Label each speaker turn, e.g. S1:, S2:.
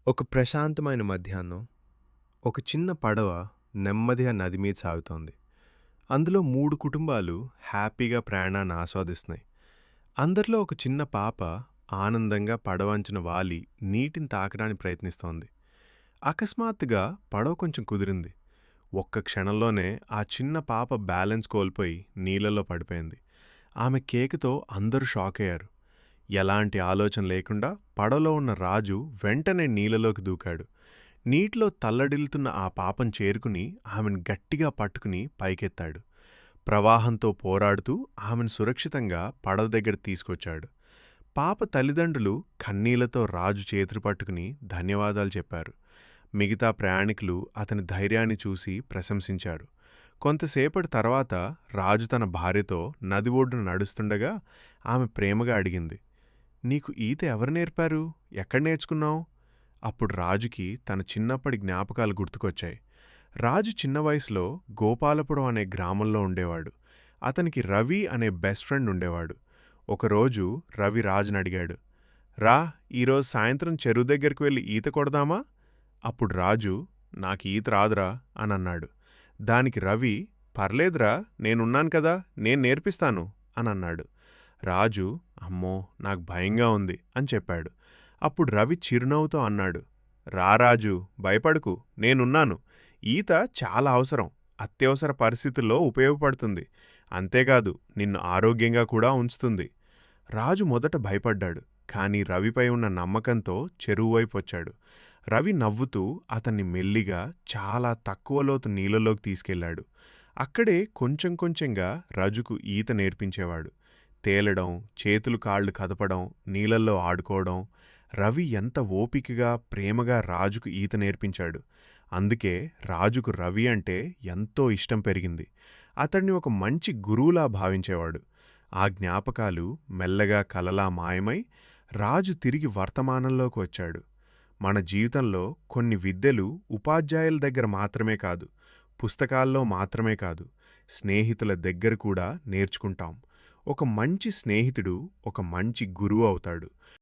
S1: ఒక ప్రశాంతమైన మధ్యాహ్నం ఒక చిన్న పడవ నెమ్మదిగా నది మీద సాగుతోంది. అందులో 3 కుటుంబాలు హ్యాపీగా ప్రయాణాన్ని ఆస్వాదిస్తున్నాయి. అందరిలో ఒక చిన్న పాప ఆనందంగా పడవంచున వాలి నీటిని తాకడానికి ప్రయత్నిస్తోంది. అకస్మాత్తుగా పడవ కొంచెం కుదిరింది. ఒక్క క్షణంలోనే ఆ చిన్న పాప బ్యాలెన్స్ కోల్పోయి నీళ్ళలో పడిపోయింది. ఆమె కేకతో అందరూ షాకయ్యారు. ఎలాంటి ఆలోచన లేకుండా పడవలో ఉన్న రాజు వెంటనే నీళ్ళలోకి దూకాడు. నీటిలో తల్లడిల్లుతున్న ఆ పాపను చేరుకుని ఆమెను గట్టిగా పట్టుకుని పైకెత్తాడు. ప్రవాహంతో పోరాడుతూ ఆమెను సురక్షితంగా పడవ దగ్గర తీసుకొచ్చాడు. పాప తల్లిదండ్రులు కన్నీళ్లతో రాజు చేతులు పట్టుకుని ధన్యవాదాలు చెప్పారు. మిగతా ప్రయాణికులు అతని ధైర్యాన్ని చూసి ప్రశంసించారు. కొంతసేపటి తర్వాత రాజు తన భార్యతో నది ఒడ్డున నడుస్తుండగా ఆమె ప్రేమగా అడిగింది, "నీకు ఈత ఎవరు నేర్పారు? ఎక్కడ నేర్చుకున్నావు?" అప్పుడు రాజుకి తన చిన్నప్పటి జ్ఞాపకాలు గుర్తుకొచ్చాయి. రాజు చిన్న వయసులో గోపాలపురం అనే గ్రామంలో ఉండేవాడు. అతనికి రవి అనే బెస్ట్ ఫ్రెండ్ ఉండేవాడు. ఒకరోజు రవి రాజుని అడిగాడు, "రా, ఈరోజు సాయంత్రం చెరువు దగ్గరికి వెళ్ళి ఈత కొడదామా?" అప్పుడు రాజు, "నాకు ఈత రాదురా" అని అన్నాడు. దానికి రవి, "పర్లేదురా, నేనున్నాను కదా, నేను నేర్పిస్తాను" అని అన్నాడు. రాజు, "అమ్మో, నాకు భయంగా ఉంది" అని చెప్పాడు. అప్పుడు రవి చిరునవ్వుతో అన్నాడు, "రా రాజు, భయపడకు, నేనున్నాను. ఈత చాలా అవసరం. అత్యవసర పరిస్థితుల్లో ఉపయోగపడుతుంది. అంతేకాదు, నిన్ను ఆరోగ్యంగా కూడా ఉంచుతుంది." రాజు మొదట భయపడ్డాడు. కానీ రవిపై ఉన్న నమ్మకంతో చెరువు వైపు వచ్చాడు. రవి నవ్వుతూ అతన్ని మెల్లిగా చాలా తక్కువ లోతు నీళ్ళలోకి తీసుకెళ్లాడు. అక్కడే కొంచెం కొంచెంగా రాజుకు ఈత నేర్పించేవాడు. తేలడం, చేతులు కాళ్ళు కదపడం, నీళ్ళల్లో ఆడుకోవడం. రవి ఎంత ఓపికగా ప్రేమగా రాజుకు ఈత నేర్పించాడు. అందుకే రాజుకు రవి అంటే ఎంతో ఇష్టం పెరిగింది. అతన్ని ఒక మంచి గురువులా భావించేవాడు. ఆ జ్ఞాపకాలు మెల్లగా కలలా మాయమై రాజు తిరిగి వర్తమానంలోకి వచ్చాడు. మన జీవితంలో కొన్ని విద్యలు ఉపాధ్యాయుల దగ్గర మాత్రమే కాదు, పుస్తకాల్లో మాత్రమే కాదు, స్నేహితుల దగ్గర కూడా నేర్చుకుంటాం. ఒక మంచి స్నేహితుడు ఒక మంచి గురువు అవుతాడు.